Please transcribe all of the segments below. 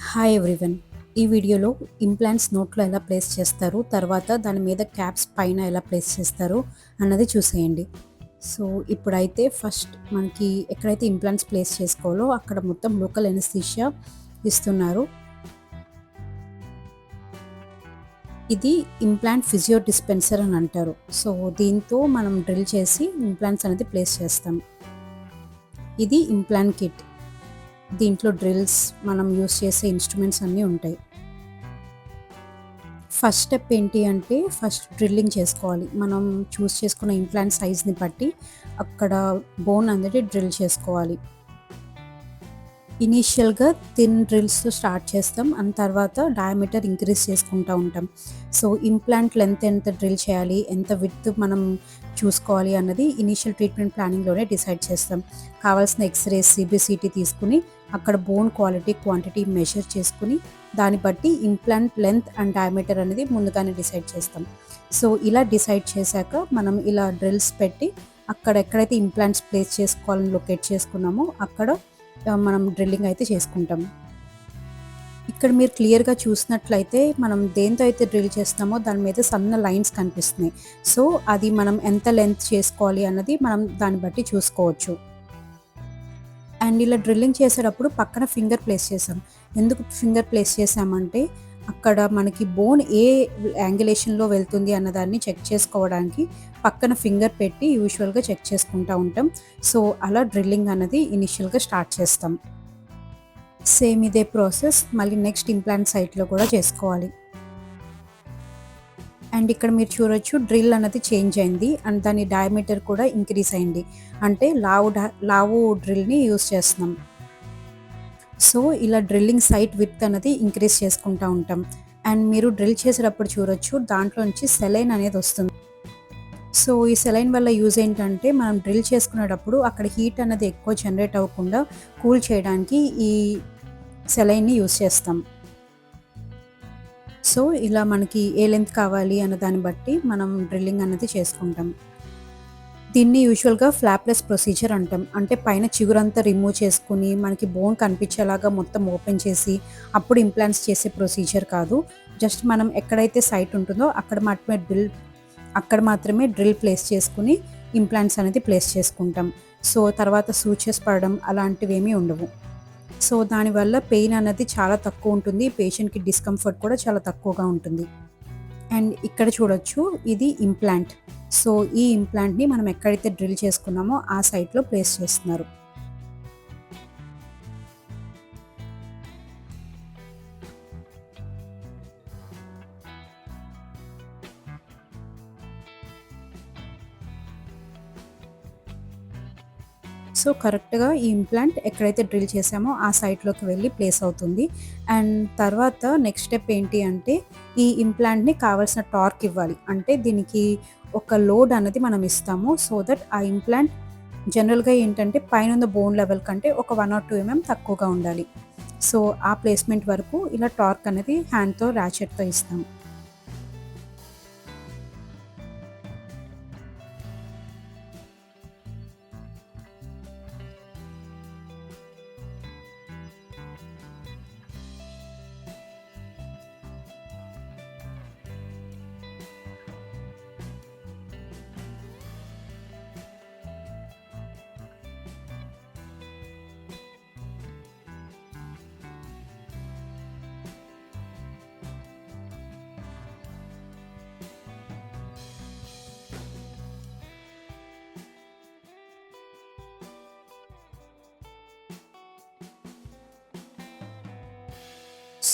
Hi everyone. ఈ వీడియోలో implants నోట్లో ఎలా ప్లేస్ చేస్తారు, తర్వాత దాని మీద క్యాప్స్ పైన ఎలా ప్లేస్ చేస్తారు అన్నది చూసేయండి. సో ఇప్పుడైతే ఫస్ట్ మనకి ఎక్కడైతే ఇంప్లాంట్స్ ప్లేస్ చేసుకోవాలో అక్కడ మొత్తం లోకల్ ఎనస్థీషియా ఇస్తున్నారు. ఇది ఇంప్లాంట్ ఫిజియో డిస్పెన్సర్ అని అంటారు. సో దీంతో మనం డ్రిల్ చేసి ఇంప్లాంట్స్ అనేది ప్లేస్ చేస్తాం. ఇది ఇంప్లాంట్ కిట్. దీంట్లో డ్రిల్స్, మనం యూస్ చేసే ఇన్స్ట్రుమెంట్స్ అన్నీ ఉంటాయి. ఫస్ట్ స్టెప్ ఏంటి అంటే ఫస్ట్ డ్రిల్లింగ్ చేసుకోవాలి. మనం చూస్ చేసుకున్న ఇంప్లాంట్ సైజ్ని బట్టి అక్కడ బోన్ అనేది డ్రిల్ చేసుకోవాలి. ఇనీషియల్గా థిన్ డ్రిల్స్తో స్టార్ట్ చేస్తాం, అండ్ తర్వాత డయామీటర్ ఇంక్రీజ్ చేసుకుంటూ ఉంటాం. సో ఇంప్లాంట్ లెంత్ ఎంత డ్రిల్ చేయాలి, ఎంత విడ్త్ మనం చూసుకోవాలి అన్నది ఇనీషియల్ ట్రీట్మెంట్ ప్లానింగ్లోనే డిసైడ్ చేస్తాం. కావాల్సిన ఎక్స్రేస్, సిబిసిటీ తీసుకుని అక్కడ బోన్ క్వాలిటీ, క్వాంటిటీ మెజర్ చేసుకుని దాన్ని బట్టి ఇంప్లాంట్ లెంత్ అండ్ డయామీటర్ అనేది ముందుగానే డిసైడ్ చేస్తాం. సో ఇలా డిసైడ్ చేశాక మనం ఇలా డ్రిల్స్ పెట్టి అక్కడ ఎక్కడైతే ఇంప్లాంట్స్ ప్లేస్ చేసుకోవాలని లొకేట్ చేసుకున్నామో అక్కడ మనం డ్రిల్లింగ్ అయితే చేసుకుంటాం. ఇక్కడ మీరు క్లియర్గా చూసినట్లయితే మనం దేంతో అయితే డ్రిల్ చేస్తున్నామో దాని మీద సన్న లైన్స్ కనిపిస్తున్నాయి. సో అది మనం ఎంత లెంత్ చేసుకోవాలి అన్నది మనం దాన్ని బట్టి చూసుకోవచ్చు. అండ్ ఇలా డ్రిల్లింగ్ చేసేటప్పుడు పక్కన ఫింగర్ ప్లేస్ చేసాం. ఎందుకు ఫింగర్ ప్లేస్ చేసామంటే అక్కడ మనకి బోన్ ఏ యాంగిలేషన్లో వెళ్తుంది అన్నదాన్ని చెక్ చేసుకోవడానికి పక్కన ఫింగర్ పెట్టి యూజువల్గా చెక్ చేసుకుంటూ ఉంటాం. సో అలా డ్రిల్లింగ్ అన్నది ఇనిషియల్గా స్టార్ట్ చేస్తాం. సేమ్ ఇదే ప్రాసెస్ మళ్ళీ నెక్స్ట్ ఇంప్లాంట్ సైట్లో కూడా చేసుకోవాలి. అండ్ ఇక్కడ మీరు చూడొచ్చు డ్రిల్ అన్నది చేంజ్ అయింది అండ్ దాని డయామీటర్ కూడా ఇంక్రీజ్ అయింది. అంటే లావు డ్రిల్ని యూస్ చేస్తున్నాం. సో ఇలా డ్రిల్లింగ్ సైట్ విడ్త్ అనేది ఇంక్రీజ్ చేసుకుంటూ ఉంటాం. అండ్ మీరు డ్రిల్ చేసేటప్పుడు చూడొచ్చు దాంట్లో నుంచి సెలైన్ అనేది వస్తుంది. సో ఈ సెలైన్ వల్ల యూజ్ ఏంటంటే మనం డ్రిల్ చేసుకునేటప్పుడు అక్కడ హీట్ అనేది ఎక్కువ జనరేట్ అవ్వకుండా కూల్ చేయడానికి ఈ సెలైన్ని యూజ్ చేస్తాం. సో ఇలా మనకి ఏ లెంత్ కావాలి అన్న దాన్ని బట్టి మనం డ్రిల్లింగ్ అనేది చేసుకుంటాం. దీన్ని యూజువల్గా ఫ్లాప్లెస్ ప్రొసీజర్ అంటాం. అంటే పైన చిగురంతా రిమూవ్ చేసుకుని మనకి బోన్ కనిపించేలాగా మొత్తం ఓపెన్ చేసి అప్పుడు ఇంప్లాంట్స్ చేసే ప్రొసీజర్ కాదు. జస్ట్ మనం ఎక్కడైతే సైట్ ఉంటుందో అక్కడ మాత్రమే డ్రిల్ ప్లేస్ చేసుకుని ఇంప్లాంట్స్ అనేది ప్లేస్ చేసుకుంటాం. సో తర్వాత సూచర్స్ పడడం అలాంటివి ఏమీ ఉండవు. సో దానివల్ల పెయిన్ అనేది చాలా తక్కువ ఉంటుంది, పేషెంట్కి డిస్కంఫర్ట్ కూడా చాలా తక్కువగా ఉంటుంది. అండ్ ఇక్కడ చూడొచ్చు ఇది ఇంప్లాంట్. సో ఈ ఇంప్లాంట్ని మనం ఎక్కడైతే డ్రిల్ చేసుకున్నామో ఆ సైట్లో ప్లేస్ చేస్తున్నారు. సో కరెక్ట్గా ఈ ఇంప్లాంట్ ఎక్కడైతే డ్రిల్ చేసామో ఆ సైట్లోకి వెళ్ళి ప్లేస్ అవుతుంది. అండ్ తర్వాత నెక్స్ట్ స్టెప్ ఏంటి అంటే ఈ ఇంప్లాంట్ని కావాల్సిన టార్క్ ఇవ్వాలి. అంటే దీనికి ఒక లోడ్ అనేది మనం ఇస్తాము. సో దట్ ఆ ఇంప్లాంట్ జనరల్గా ఏంటంటే పైన బోన్ లెవెల్ కంటే ఒక 1 or 2 mm తక్కువగా ఉండాలి. సో ఆ ప్లేస్మెంట్ వరకు ఇలా టార్క్ అనేది హ్యాండ్తో ర్యాచెట్తో ఇస్తాం.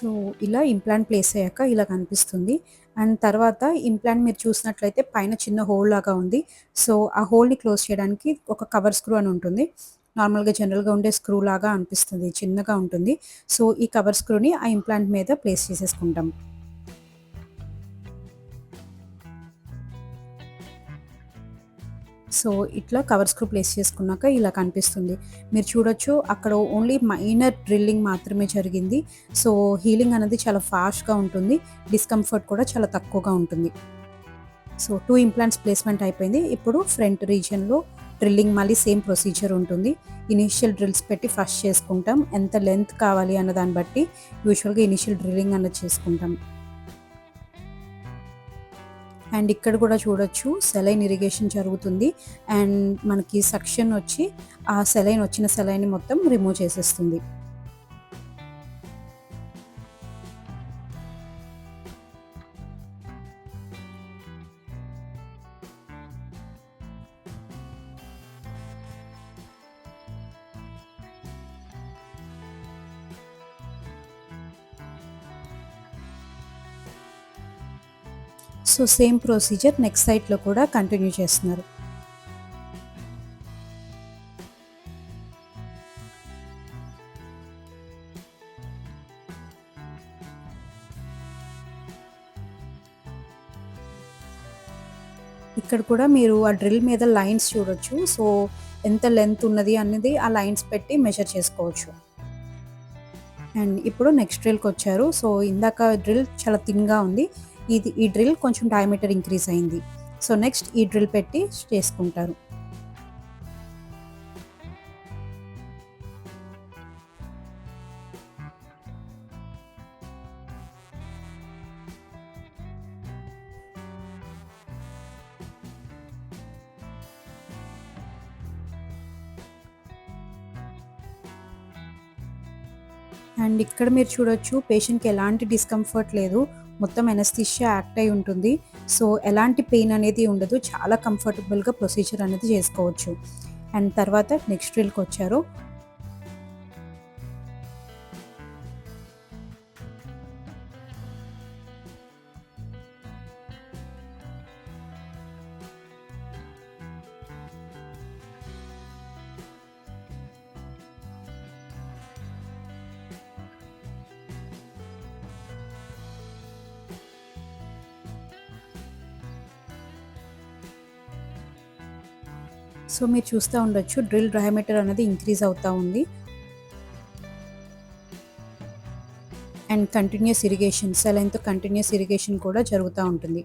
సో ఇలా ఇంప్లాంట్ ప్లేస్ అయ్యాక ఇలా కనిపిస్తుంది. అండ్ తర్వాత ఇంప్లాంట్ మీరు చూసినట్లయితే పైన చిన్న హోల్ లాగా ఉంది. సో ఆ హోల్ని క్లోజ్ చేయడానికి ఒక కవర్ స్క్రూ అని ఉంటుంది. నార్మల్గా జనరల్గా ఉండే స్క్రూ లాగా అనిపిస్తుంది, చిన్నగా ఉంటుంది. సో ఈ కవర్ స్క్రూని ఆ ఇంప్లాంట్ మీద ప్లేస్ చేసేసుకుంటాం. సో ఇట్లా కవర్ స్క్రూ ప్లేస్ చేసుకున్నాక ఇలా కనిపిస్తుంది. మీరు చూడొచ్చు అక్కడ ఓన్లీ మైనర్ డ్రిల్లింగ్ మాత్రమే జరిగింది. సో హీలింగ్ అనేది చాలా ఫాస్ట్గా ఉంటుంది, డిస్కంఫర్ట్ కూడా చాలా తక్కువగా ఉంటుంది. సో 2 ఇంప్లాంట్స్ ప్లేస్మెంట్ అయిపోయింది. ఇప్పుడు ఫ్రంట్ రీజియన్లో డ్రిల్లింగ్ మళ్ళీ సేమ్ ప్రొసీజర్ ఉంటుంది. ఇనీషియల్ డ్రిల్స్ పెట్టి ఫస్ట్ చేసుకుంటాం. ఎంత లెంత్ కావాలి అన్న దాన్ని బట్టి యూజువల్‌గా ఇనీషియల్ డ్రిల్లింగ్ అన్నది చేసుకుంటాం. అండ్ ఇక్కడ కూడా చూడొచ్చు సెలైన్ ఇరిగేషన్ జరుగుతుంది. అండ్ మనకి సక్షన్ వచ్చి ఆ వచ్చిన సెలైన్ మొత్తం రిమూవ్ చేసేస్తుంది. సో సేమ్ ప్రొసీజర్ నెక్స్ట్ సైట్‌లో కూడా కంటిన్యూ చేస్తున్నారు. ఇక్కడ కూడా మీరు ఆ డ్రిల్ మీద లైన్స్ చూడొచ్చు. సో ఎంత లెంత్ ఉన్నది అనేది ఆ లైన్స్ పెట్టి మెజర్ చేసుకోవచ్చు. అండ్ ఇప్పుడు నెక్స్ట్ డ్రిల్‌కొచ్చారు. సో ఇందాక డ్రిల్ చాలా థిన్‌గా ఉంది. ఈ డ్రిల్ కొంచెం డయామీటర్ ఇంక్రీజ్ అయింది. సో నెక్స్ట్ ఈ డ్రిల్ పెట్టి చేసుకుంటారు. అండ్ ఇక్కడ మీరు చూడొచ్చు పేషెంట్‌కి ఎలాంటి డిస్కంఫర్ట్ లేదు. మొత్తం ఎనస్థీషియా యాక్ట్ అయి ఉంటుంది. సో ఎలాంటి పెయిన్ అనేది ఉండదు. చాలా కంఫర్టబుల్‌గా ప్రొసీజర్ అనేది చేసుకోవచ్చు. అండ్ తర్వాత నెక్స్ట్ డ్రిల్‌కొచ్చారు. సో మీరు చూస్తూ ఉండొచ్చు డ్రిల్ డయామీటర్ అనేది ఇంక్రీజ్ అవుతా ఉంది. అండ్ కంటిన్యూయస్ ఇరిగేషన్ సెలైన్‌తో కంటిన్యూయస్ ఇరిగేషన్ కూడా జరుగుతూ ఉంటుంది.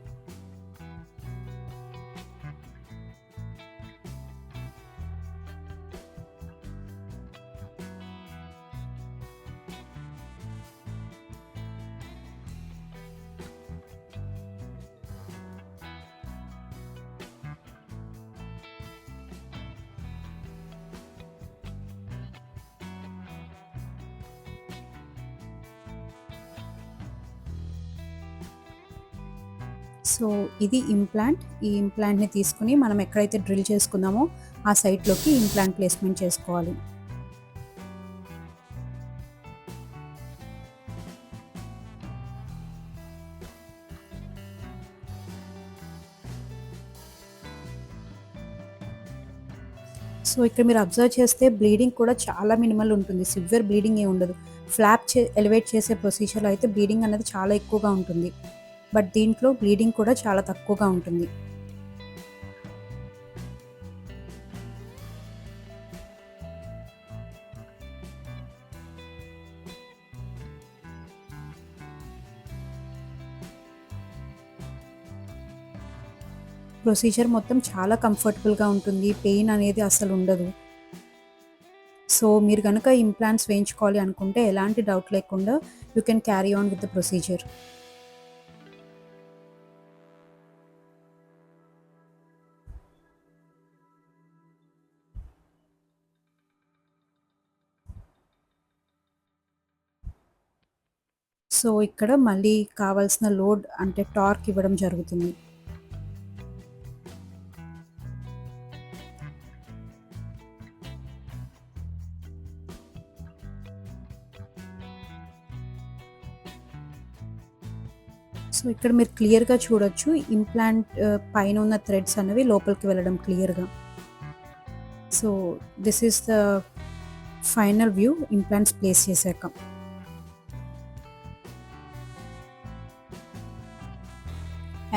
సో ఇది ఇంప్లాంట్. ఈ ఇంప్లాంట్‌ని తీసుకొని మనం ఎక్కడైతే డ్రిల్ చేసుకున్నామో ఆ సైట్‌లోకి ఇంప్లాంట్ ప్లేస్‌మెంట్ చేసుకోవాలి. సో ఇక్కడ మీరు అబ్జర్వ్ చేస్తే బ్లీడింగ్ కూడా చాలా మినిమల్ ఉంటుంది. సివియర్ బ్లీడింగ్ ఏమి ఉండదు. ఫ్లాప్ ఎలివేట్ చేసే ప్రొసీజర్‌లో అయితే బ్లీడింగ్ అనేది చాలా ఎక్కువగా ఉంటుంది. బట్ దీంట్లో బ్లీడింగ్ కూడా చాలా తక్కువగా ఉంటుంది. ప్రొసీజర్ మొత్తం చాలా కంఫర్టబుల్‌గా ఉంటుంది. పెయిన్ అనేది అసలు ఉండదు. సో మీరు గనుక ఇంప్లాంట్స్ వేయించుకోవాలి అనుకుంటే ఎలాంటి డౌట్ లేకుండా you can carry on with the procedure. So ఇక్కడ మళ్ళీ కావాల్సిన లోడ్ అంటే టార్క్ ఇవ్వడం జరుగుతుంది. సో ఇక్కడ మీరు క్లియర్‌గా చూడొచ్చు ఇంప్లాంట్ పైన ఉన్న థ్రెడ్స్ అనేవి లోపలికి వెళ్ళడం క్లియర్‌గా. So this is the final view implants place చేశాక.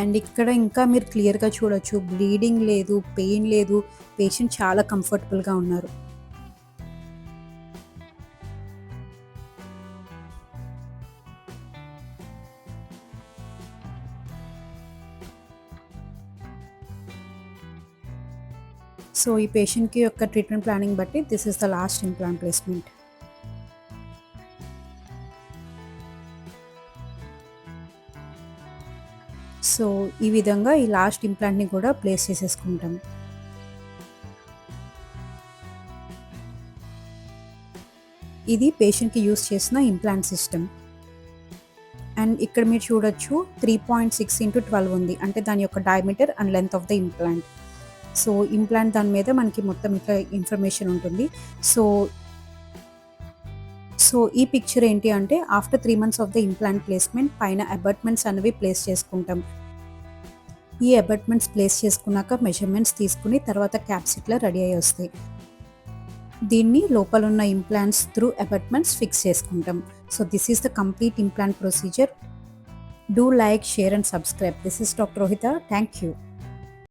అండ్ ఇక్కడ ఇంకా మీరు క్లియర్‌గా చూడొచ్చు బ్లీడింగ్ లేదు, పెయిన్ లేదు. పేషెంట్ చాలా కంఫర్టబుల్‌గా ఉన్నారు. సో ఈ పేషెంట్కి యొక్క ట్రీట్మెంట్ ప్లానింగ్ బట్టి this is the last implant placement. So ఈ విధంగా ఈ లాస్ట్ ఇంప్లాంట్ని కూడా ప్లేస్ చేసేసుకుంటాం. ఇది పేషెంట్కి యూస్ చేసిన ఇంప్లాంట్ సిస్టమ్. అండ్ ఇక్కడ మీరు చూడొచ్చు 3.6 ఇంటూ 12 ఉంది, అంటే దాని యొక్క diameter and length of the implant. So implant దాని మీద మనకి మొత్తం ఇట్లా ఇన్ఫర్మేషన్ ఉంటుంది. సో సో ఈ పిక్చర్ ఏంటి అంటే after 3 months of the implant placement పైన అబాట్మెంట్స్ అనేవి ప్లేస్ చేసుకుంటాం. ఈ అబాట్మెంట్స్ ప్లేస్ చేసుకున్నాక మెజర్మెంట్స్ తీసుకుని తర్వాత క్యాప్స్ ఇట్లా రెడీ అయ్యి వస్తాయి. దీన్ని లోపల ఉన్న ఇంప్లాంట్స్ త్రూ అబాట్మెంట్స్ ఫిక్స్ చేసుకుంటాం. So this is the complete implant procedure. Do like, share and subscribe. This is doctor Rohitha. Thank you.